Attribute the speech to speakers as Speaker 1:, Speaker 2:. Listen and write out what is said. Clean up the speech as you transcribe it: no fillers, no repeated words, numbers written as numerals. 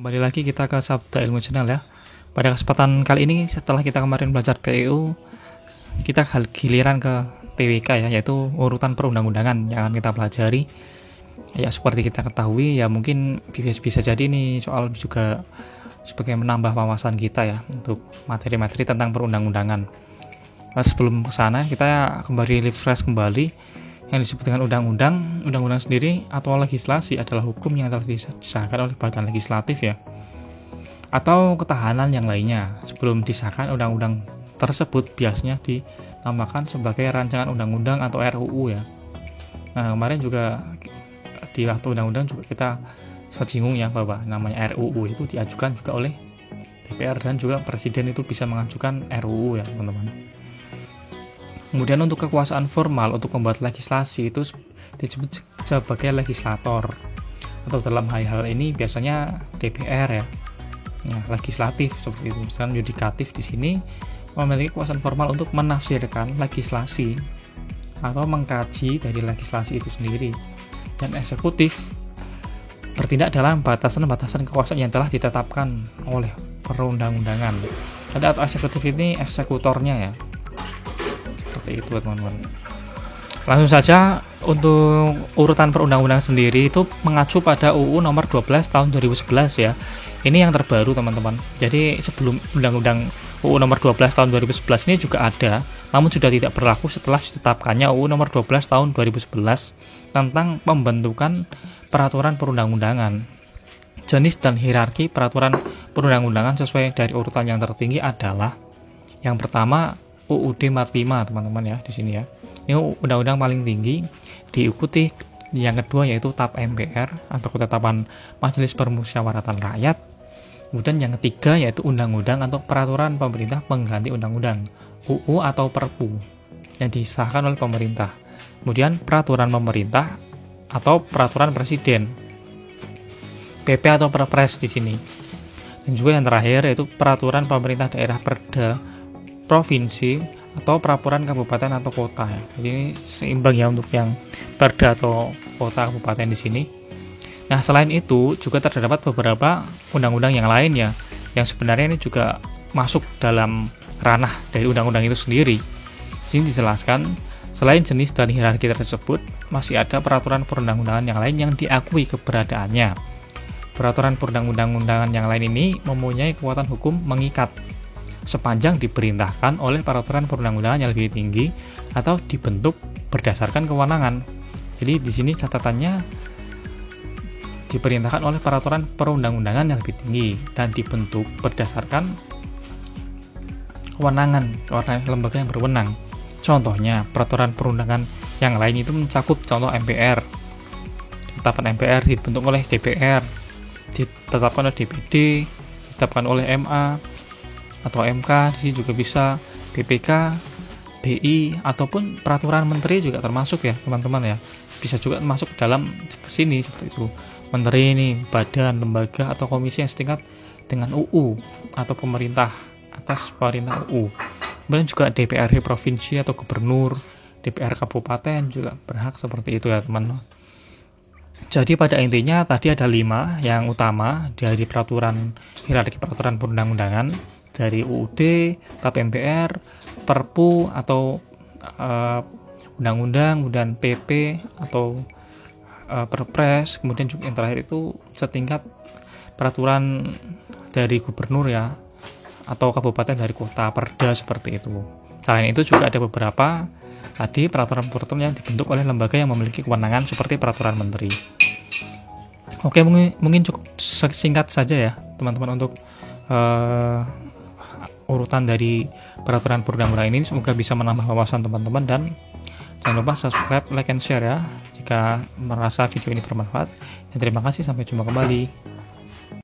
Speaker 1: Kembali lagi kita ke Sabda Ilmu Channel ya. Pada kesempatan kali ini setelah kita kemarin belajar TEU, kita giliran ke TWK ya, yaitu urutan perundang-undangan yang akan kita pelajari. Ya seperti kita ketahui ya, mungkin bisa jadi nih soal juga sebagai menambah wawasan kita ya untuk materi-materi tentang perundang-undangan. Nah, sebelum ke sana kita kembali refresh kembali yang disebut dengan undang-undang. Undang-undang sendiri atau legislasi adalah hukum yang telah disahkan oleh badan legislatif ya, atau ketahanan yang lainnya. Sebelum disahkan, undang-undang tersebut biasanya dinamakan sebagai rancangan undang-undang atau RUU ya. Nah, kemarin juga di waktu undang-undang juga kita singgung ya bahwa namanya RUU itu diajukan juga oleh DPR dan juga presiden itu bisa mengajukan RUU ya teman-teman. Kemudian untuk kekuasaan formal untuk membuat legislasi itu disebut sebagai legislator, atau dalam hal ini biasanya DPR ya. Nah, legislatif seperti itu. Dan yudikatif di sini memiliki kekuasaan formal untuk menafsirkan legislasi atau mengkaji dari legislasi itu sendiri. Dan eksekutif bertindak dalam batasan-batasan kekuasaan yang telah ditetapkan oleh perundang-undangan. Atau eksekutif ini eksekutornya ya. Seperti itu teman-teman. Langsung saja untuk urutan perundang-undangan sendiri itu mengacu pada UU nomor 12 tahun 2011 ya. Ini yang terbaru teman-teman. Jadi sebelum undang-undang UU nomor 12 tahun 2011 ini juga ada, namun sudah tidak berlaku setelah ditetapkannya UU nomor 12 tahun 2011 tentang pembentukan peraturan perundang-undangan. Jenis dan hierarki peraturan perundang-undangan sesuai dari urutan yang tertinggi adalah yang pertama UUD 45 teman-teman ya di sini ya. Ini undang-undang paling tinggi, diikuti yang kedua yaitu TAP MPR atau Ketetapan Majelis Permusyawaratan Rakyat. Kemudian yang ketiga yaitu undang-undang atau peraturan pemerintah pengganti undang-undang UU atau Perpu yang disahkan oleh pemerintah. Kemudian peraturan pemerintah atau peraturan presiden, PP atau Perpres di sini. Dan juga yang terakhir yaitu peraturan pemerintah daerah Perda provinsi atau peraturan kabupaten atau kota ya. Jadi ini seimbang ya untuk yang perda atau kota kabupaten di sini. Nah, selain itu juga terdapat beberapa undang-undang yang lain ya, yang sebenarnya ini juga masuk dalam ranah dari undang-undang itu sendiri. Di sini dijelaskan selain jenis dan hierarki tersebut, masih ada peraturan perundang-undangan yang lain yang diakui keberadaannya. Peraturan perundang-undangan yang lain ini mempunyai kekuatan hukum mengikat sepanjang diperintahkan oleh peraturan perundang-undangan yang lebih tinggi atau dibentuk berdasarkan kewenangan. Jadi di sini catatannya diperintahkan oleh peraturan perundang-undangan yang lebih tinggi dan dibentuk berdasarkan kewenangan lembaga yang berwenang. Contohnya peraturan perundangan yang lain itu mencakup contoh MPR. Ketetapan MPR dibentuk oleh DPR, ditetapkan oleh DPD, ditetapkan oleh MA atau MK, di sini juga bisa BPK, BI ataupun peraturan menteri juga termasuk ya teman-teman ya. Bisa juga masuk dalam kesini seperti itu. Menteri ini badan, lembaga atau komisi yang setingkat dengan UU atau pemerintah atas perintah UU. Kemudian juga DPRD provinsi atau gubernur, DPR kabupaten juga berhak seperti itu ya teman-teman. Jadi pada intinya tadi ada 5 yang utama dari peraturan hierarki peraturan perundang-undangan, dari UUD, TAP MPR, Perpu atau undang-undang, kemudian PP atau Perpres, kemudian juga yang terakhir itu setingkat peraturan dari gubernur ya, atau kabupaten dari kota, perda seperti itu. Selain itu juga ada beberapa tadi peraturan-peraturan yang dibentuk oleh lembaga yang memiliki kewenangan seperti peraturan menteri. Oke, mungkin cukup singkat saja ya teman-teman untuk urutan dari peraturan perundang-undangan ini. Semoga bisa menambah wawasan teman-teman, dan jangan lupa subscribe, like, and share ya jika merasa video ini bermanfaat. Dan terima kasih, sampai jumpa kembali.